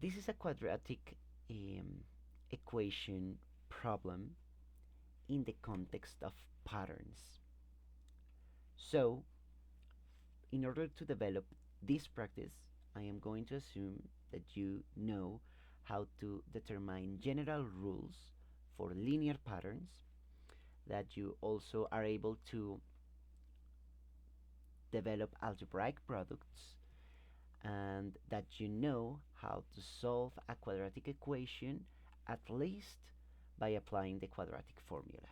This is a quadratic equation problem in the context of patterns. So, in order to develop this practice, I am going to assume that you know how to determine general rules for linear patterns, that you also are able to develop algebraic products, and that you know how to solve a quadratic equation at least by applying the quadratic formula,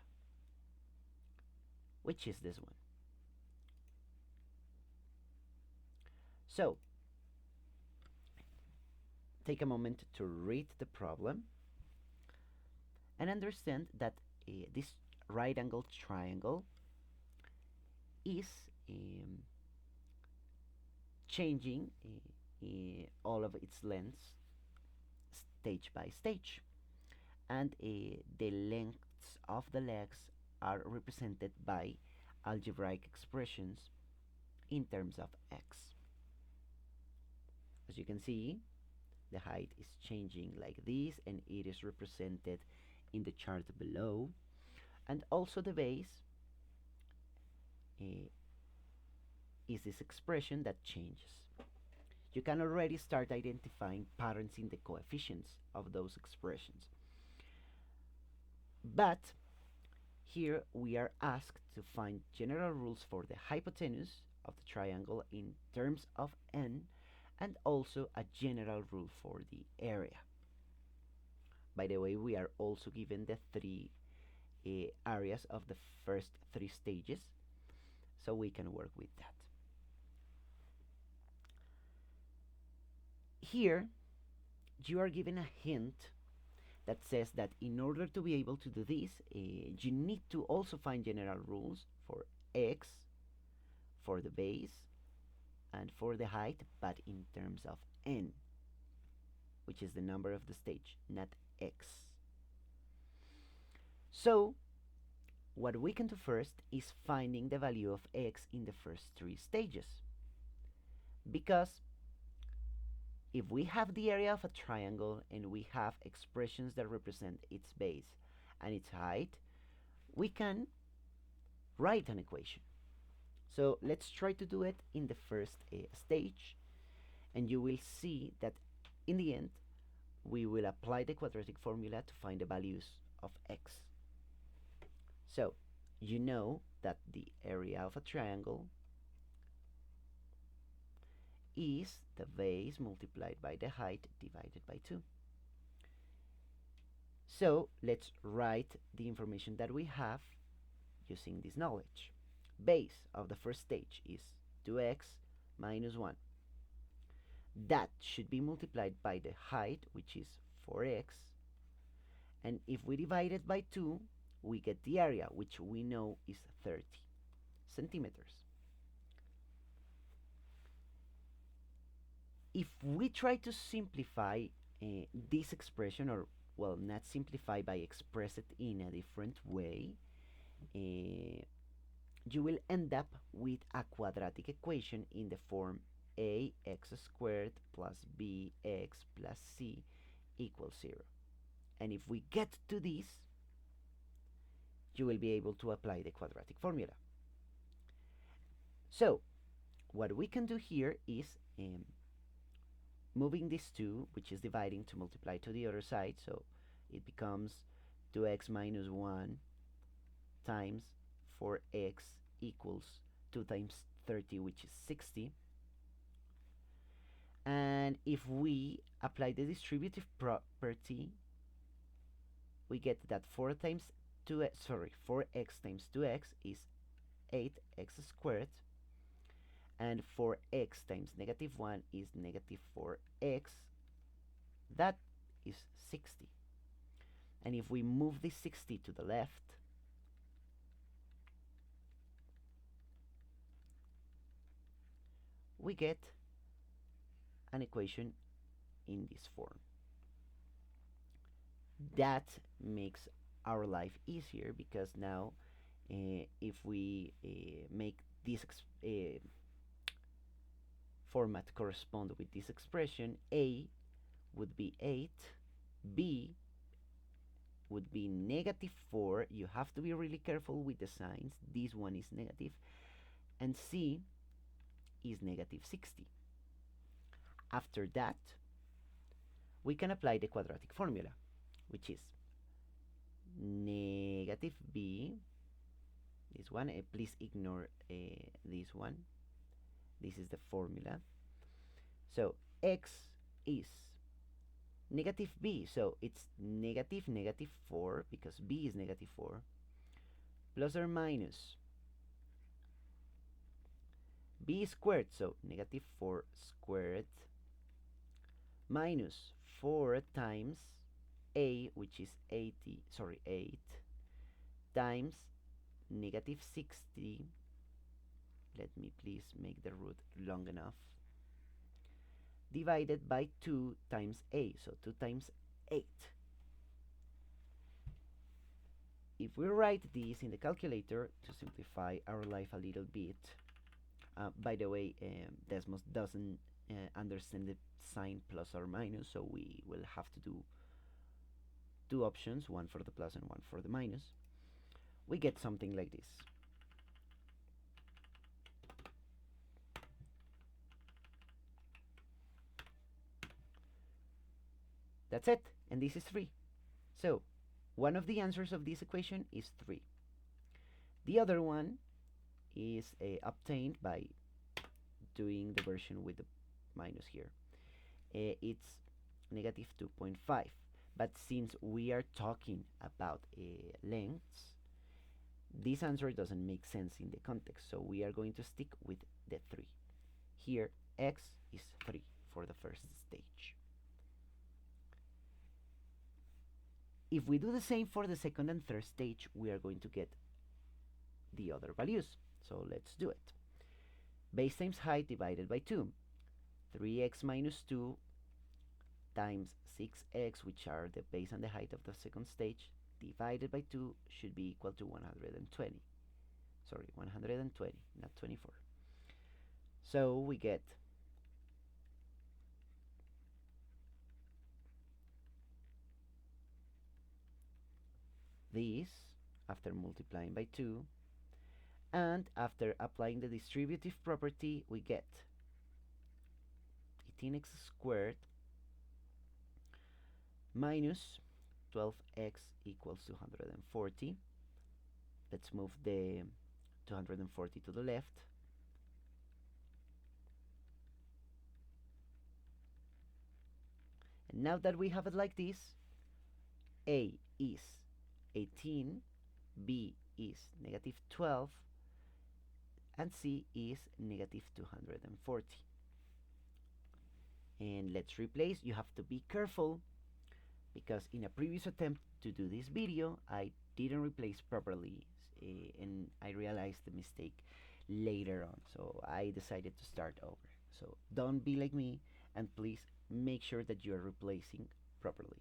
which is this one. So, take a moment to read the problem and understand that this right angled triangle is changing all of its lengths stage by stage, and the lengths of the legs are represented by algebraic expressions in terms of x. As you can see, the height is changing like this, and it is represented in the chart below. And also the base uh, is this expression that changes. You can already start identifying patterns in the coefficients of those expressions. But here we are asked to find general rules for the hypotenuse of the triangle in terms of n, and also a general rule for the area. By the way, we are also given the three areas of the first three stages, so we can work with that. Here, you are given a hint that says that in order to be able to do this, you need to also find general rules for x, for the base, and for the height, but in terms of n, which is the number of the stage, not x. So, what we can do first is finding the value of x in the first three stages. Because if we have the area of a triangle and we have expressions that represent its base and its height, we can write an equation. So let's try to do it in the first stage, and you will see that in the end we will apply the quadratic formula to find the values of x. So you know that the area of a triangle is the base multiplied by the height divided by 2. So let's write the information that we have using this knowledge. Base of the first stage is 2x minus 1. That should be multiplied by the height, which is 4x. And if we divide it by 2, we get the area, which we know is 30 centimeters. If we try to simplify this expression, or well, not simplify, by express it in a different way, you will end up with a quadratic equation in the form ax squared plus bx plus c equals 0. And if we get to this, you will be able to apply the quadratic formula. So what we can do here is moving this 2, which is dividing, to multiply to the other side, so it becomes 2x minus 1 times 4x equals 2 times 30, which is 60. And if we apply the distributive property, we get that 4x times 2x is 8x squared, and 4x times negative 1 is negative 4x. That is 60. And if we move this 60 to the left, we get an equation in this form. That makes our life easier, because now if we make this format correspond with this expression, a would be 8, b would be negative 4. You have to be really careful with the signs. This one is negative, and c is negative 60. After that, we can apply the quadratic formula, which is negative b, this one, please ignore this one. This is the formula. So x is negative b, so it's negative negative 4, because b is negative 4, plus or minus b squared, so negative 4 squared, minus 4 times a, which is 8 times negative 60. Let me please make the root long enough. Divided by 2 times a, so 2 times 8. If we write this in the calculator to simplify our life a little bit, by the way, Desmos doesn't understand the sign plus or minus, so we will have to do two options, one for the plus and one for the minus. We get something like this. That's it, and this is 3. So, one of the answers of this equation is 3. The other one is obtained by doing the version with the minus here. It's negative 2.5. But since we are talking about lengths, this answer doesn't make sense in the context, so we are going to stick with the 3. Here, x is 3 for the first stage. If we do the same for the second and third stage, we are going to get the other values. So let's do it. Base times height divided by 2. 3x minus 2 times 6x, which are the base and the height of the second stage, divided by 2 should be equal to 120. Sorry, 120, not 24. So we get this after multiplying by 2, and after applying the distributive property, we get 18x squared minus 12x equals 240. Let's move the 240 to the left. And now that we have it like this, a is 18, b is negative 12, and c is negative 240. And let's replace. You have to be careful, because in a previous attempt to do this video, I didn't replace properly, and I realized the mistake later on, so I decided to start over. So don't be like me, and please make sure that you are replacing properly.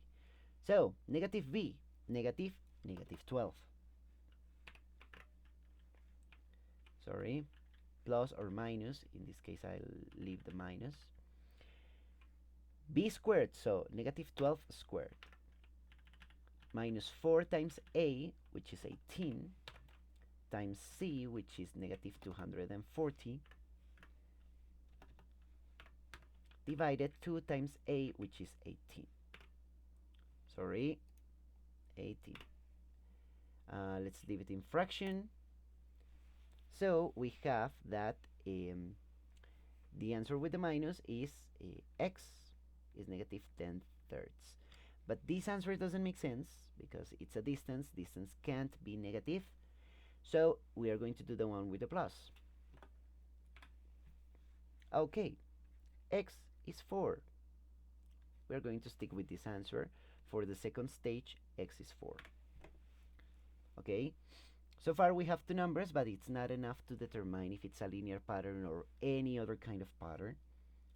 So negative b, negative 12. Sorry, plus or minus, in this case I'll leave the minus. B squared, so negative 12 squared, minus 4 times a, which is 18, times c, which is negative 240, divided 2 times a, which is 18. Sorry, 18. Let's leave it in fraction. So we have that the answer with the minus is x is negative 10 thirds. But this answer doesn't make sense because it's a distance. Distance can't be negative. So we are going to do the one with the plus. Okay, x is 4. We are going to stick with this answer. For the second stage, x is 4. Okay, so far we have two numbers, but it's not enough to determine if it's a linear pattern or any other kind of pattern.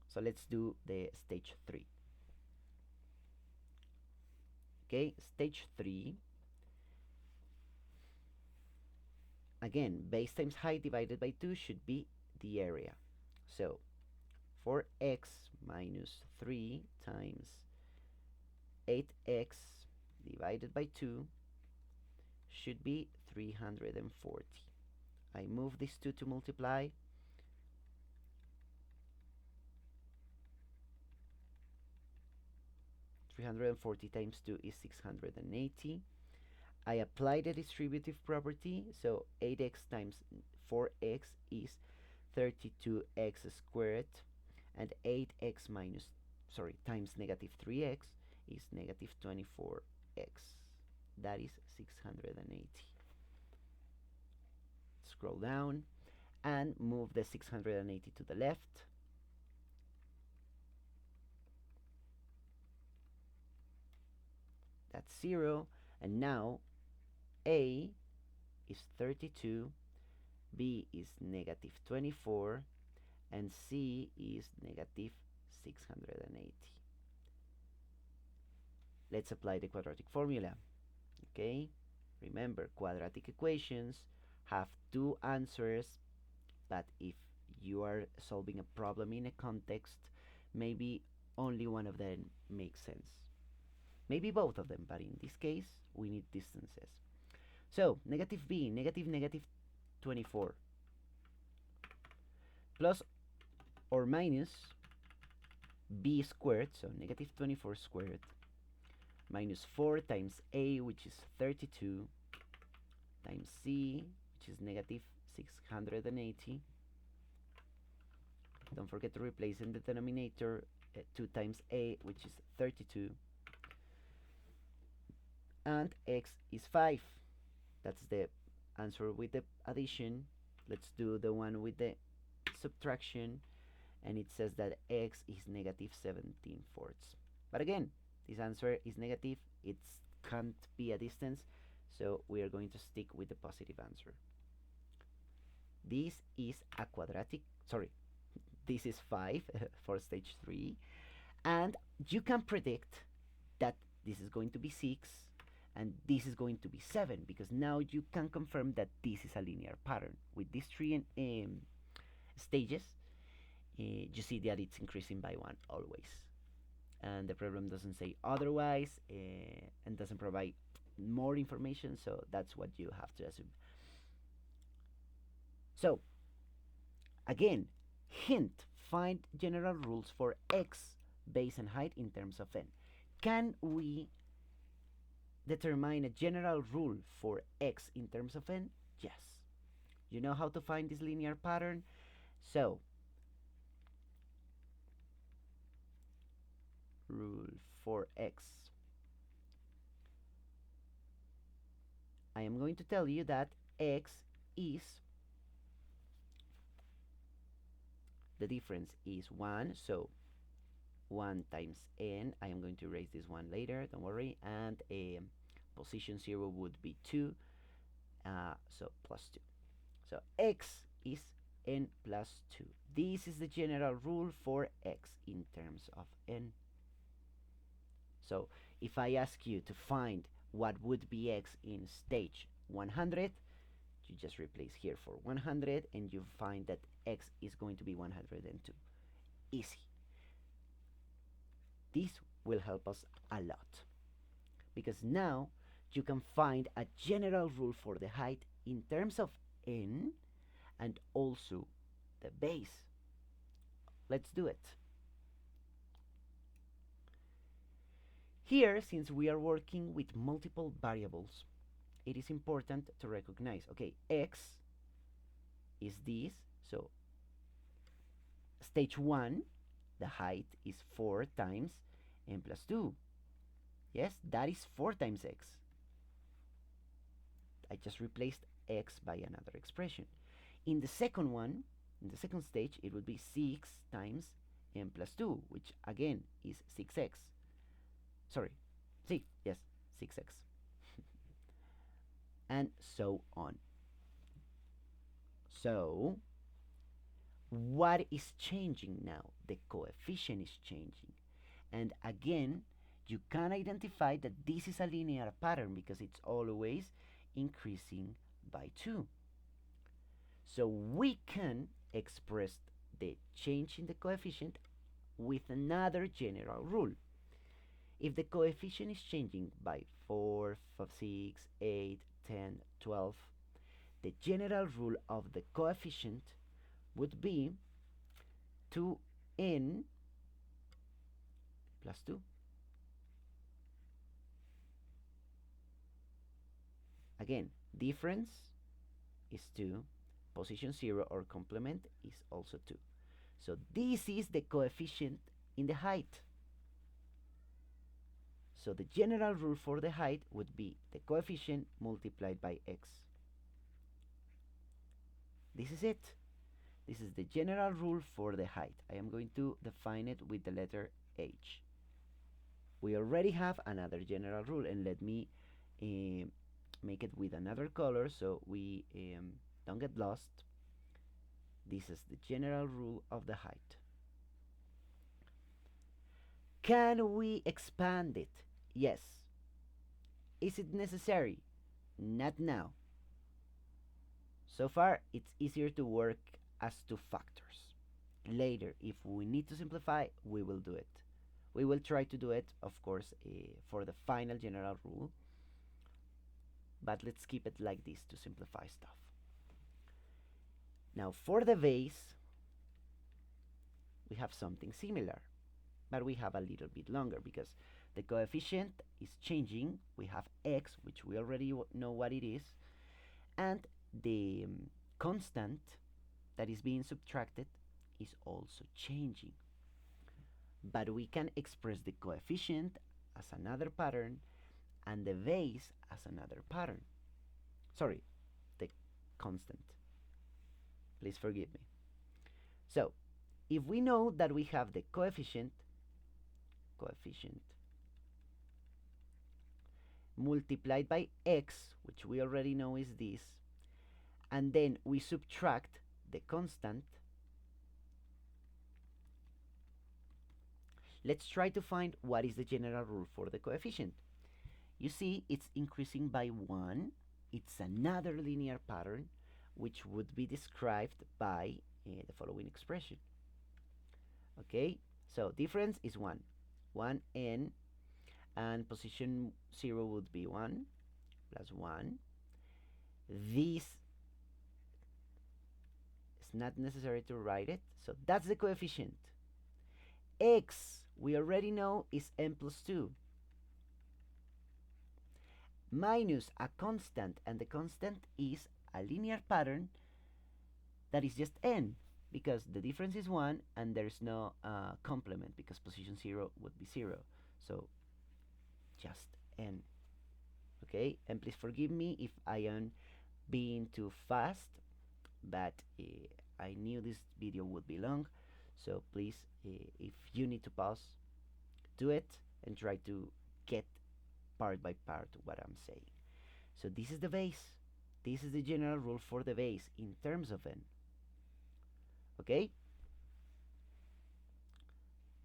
So let's do the stage 3. Okay, stage 3. Again, base times height divided by 2 should be the area. So for x minus 3 times 8x divided by 2 should be 340. I move this 2 to multiply. 340 times 2 is 680. I apply the distributive property, so 8x times 4x is 32x squared, and 8x minus, sorry, times negative 3x is negative 24x. That is 680. Scroll down and move the 680 to the left. That's 0. And now A is 32, B is negative 24, and C is negative 680. Let's apply the quadratic formula. Okay, remember, quadratic equations have two answers, but if you are solving a problem in a context, maybe only one of them makes sense. Maybe both of them, but in this case, we need distances. So, negative b, negative 24, plus or minus b squared, so negative 24 squared, minus 4 times a, which is 32, times c, which is negative 680. Don't forget to replace in the denominator 2 times a, which is 32. And x is 5. That's the answer with the addition. Let's do the one with the subtraction. And it says that x is negative 17/4. But again, this answer is negative. It can't be a distance. So we are going to stick with the positive answer. This is a quadratic, sorry, this is 5 for stage 3. And you can predict that this is going to be 6 and this is going to be 7, because now you can confirm that this is a linear pattern. With these three stages, you see that it's increasing by 1 always. And the problem doesn't say otherwise and doesn't provide more information, so that's what you have to assume. So, again, hint, find general rules for x, base, and height in terms of n. Can we determine a general rule for x in terms of n? Yes. You know how to find this linear pattern? So, rule for x. I am going to tell you that x is, the difference is 1, so 1 times n. I am going to erase this one later, don't worry. And position 0 would be 2, so plus 2. So x is n plus 2. This is the general rule for x in terms of n. So if I ask you to find what would be x in stage 100, you just replace here for 100 and you find that x is going to be 102. Easy. This will help us a lot, because now you can find a general rule for the height in terms of n and also the base. Let's do it. Here, since we are working with multiple variables, it is important to recognize, okay, x is this, so stage 1, the height is 4 times n plus 2. Yes, that is 4 times x. I just replaced x by another expression. In the second one, in the second stage, it would be 6 times n plus 2, which again is 6x. Sorry, see, yes, 6x. And so on. So, what is changing now? The coefficient is changing. And again, you can identify that this is a linear pattern because it's always increasing by 2. So we can express the change in the coefficient with another general rule. If the coefficient is changing by 4, 5, 6, 8, 10, 12, the general rule of the coefficient would be 2n plus 2. Again, difference is 2, position 0 or complement is also 2. So this is the coefficient in the height. So the general rule for the height would be the coefficient multiplied by x. This is it. This is the general rule for the height. I am going to define it with the letter h. We already have another general rule, and let me make it with another color so we don't get lost. This is the general rule of the height. Can we expand it? Yes. Is it necessary? Not now. So far, it's easier to work as two factors. Later, if we need to simplify, we will do it. We will try to do it, of course, for the final general rule. But let's keep it like this to simplify stuff. Now, for the base, we have something similar, but we have a little bit longer because the coefficient is changing. We have x, which we already know what it is, and the constant that is being subtracted is also changing. But we can express the coefficient as another pattern and the base as another pattern. Sorry, the constant. Please forgive me. So, if we know that we have the coefficient multiplied by x, which we already know is this, and then we subtract the constant, let's try to find what is the general rule for the coefficient. You see, it's increasing by 1. It's another linear pattern, which would be described by the following expression. Okay, so difference is 1. 1n, and position 0 would be 1 plus 1. This is not necessary to write it, so that's the coefficient. X, we already know, is n plus 2 minus a constant, and the constant is a linear pattern that is just n, because the difference is 1 and there's no complement because position 0 would be 0, so just n. Okay, and please forgive me if I am being too fast, but I knew this video would be long, so please, if you need to pause, do it and try to get part by part what I'm saying. So this is the base. This is the general rule for the base in terms of n. Okay?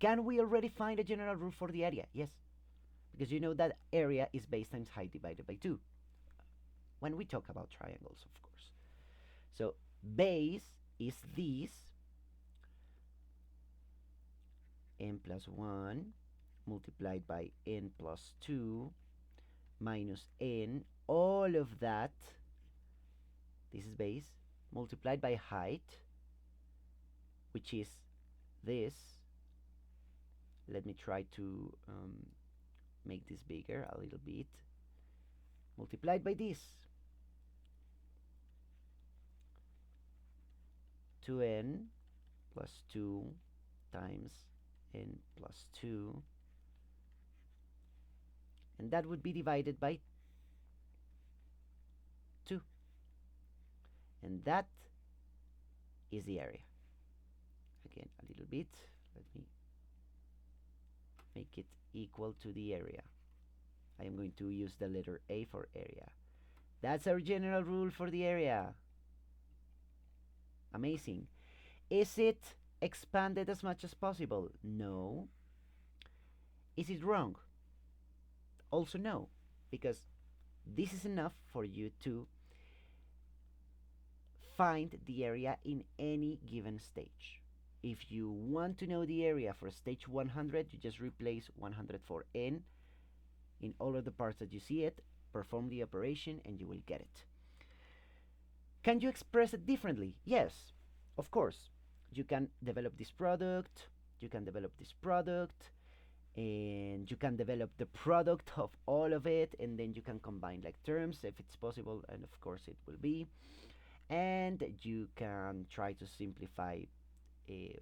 Can we already find a general rule for the area? Yes. Because you know that area is base times height divided by 2. When we talk about triangles, of course. So base is this, n plus 1 multiplied by n plus 2 minus n, all of that, this is base, multiplied by height, which is this. Let me try to make this bigger a little bit. Multiplied by this. 2n plus 2 times n plus 2. And that would be divided by 2. And that is the area. Again, a little bit. Let me make it equal to the area. I am going to use the letter A for area. That's our general rule for the area. Amazing. Is it expanded as much as possible? No. Is it wrong? Also no, because this is enough for you to find the area in any given stage. If you want to know the area for stage 100, you just replace 100 for n in all of the parts that you see it, perform the operation, and you will get it. Can you express it differently? Yes, of course. You can develop this product, you can develop this product, and you can develop the product of all of it, and then you can combine like terms if it's possible, and of course it will be. And you can try to simplify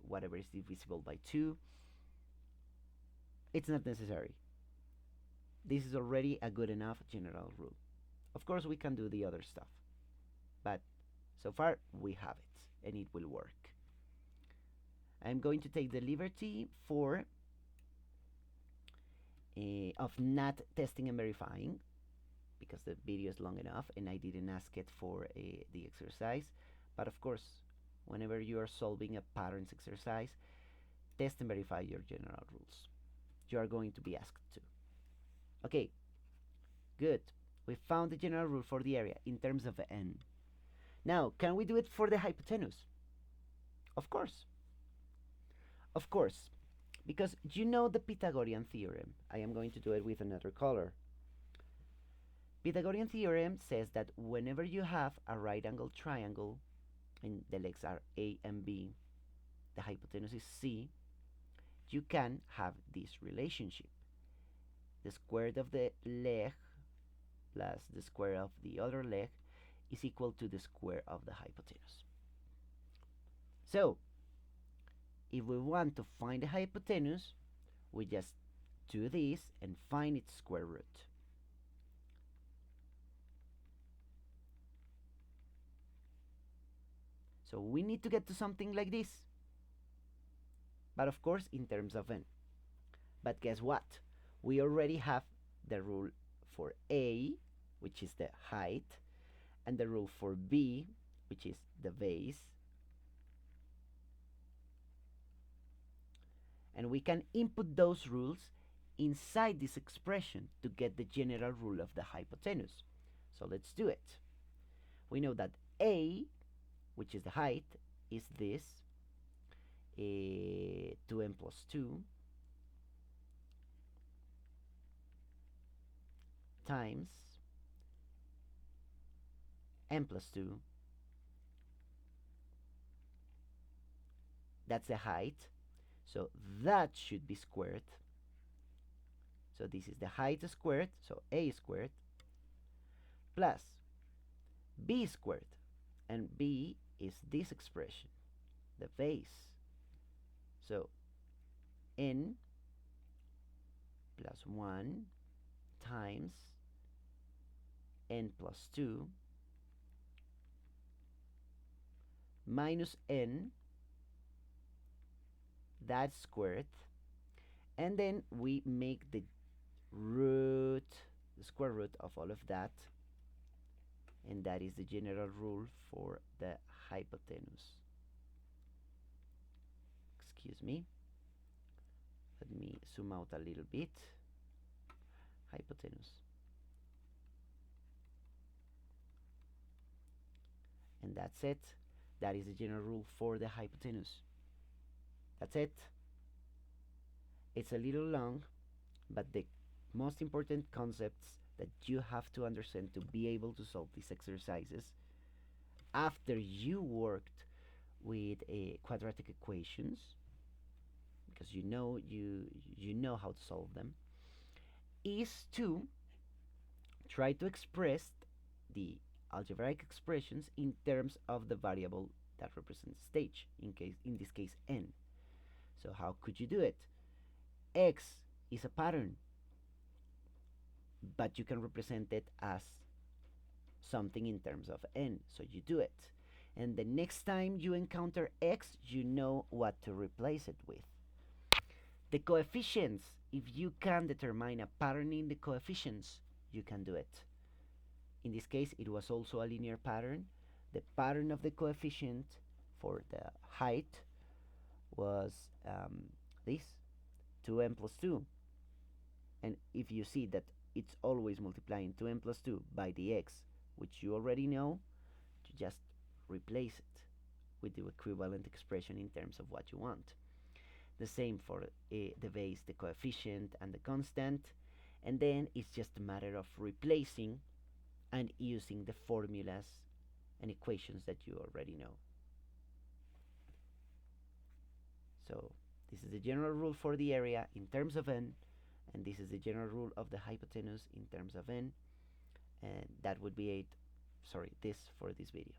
whatever is divisible by 2. It's not necessary. This is already a good enough general rule. Of course, we can do the other stuff, but so far we have it and it will work. I'm going to take the liberty of not testing and verifying because the video is long enough and I didn't ask it for the exercise. But of course, whenever you are solving a patterns exercise, test and verify your general rules. You are going to be asked to. Okay, good. We found the general rule for the area in terms of n. Now, can we do it for the hypotenuse? Of course. Of course, because you know the Pythagorean theorem. I am going to do it with another color. Pythagorean theorem says that whenever you have a right angled triangle and the legs are A and B, the hypotenuse is C, you can have this relationship. The square root of the leg plus the square of the other leg is equal to the square of the hypotenuse. So, if we want to find the hypotenuse, we just do this and find its square root. So we need to get to something like this. But of course in terms of n. But guess what? We already have the rule for A, which is the height, and the rule for B, which is the base. And we can input those rules inside this expression to get the general rule of the hypotenuse. So let's do it. We know that A, which is the height, is this 2n plus 2 times n plus 2. That's the height. So that should be squared. So this is the height squared, so a squared, plus b squared. And b is this expression, the base. So n plus 1 times n plus 2 minus n, that's squared, and then we make the square root of all of that, and that is the general rule for the hypotenuse. Excuse me, let me zoom out a little bit. Hypotenuse. And that's it. That is the general rule for the hypotenuse. That's it. It's a little long, but the most important concepts that you have to understand to be able to solve these exercises after you worked with quadratic equations, because you know how to solve them, is to try to express the algebraic expressions in terms of the variable that represents stage, in this case n. So how could you do it? X is a pattern, but you can represent it as something in terms of n, so you do it. And the next time you encounter x, you know what to replace it with. The coefficients, if you can determine a pattern in the coefficients, you can do it. In this case, it was also a linear pattern. The pattern of the coefficient for the height was this, 2n plus 2. And if you see that it's always multiplying 2n plus 2 by the x, which you already know, you just replace it with the equivalent expression in terms of what you want. The same for the base, the coefficient, and the constant. And then it's just a matter of replacing and using the formulas and equations that you already know. So this is the general rule for the area in terms of n, and this is the general rule of the hypotenuse in terms of n, and that would be this for this video.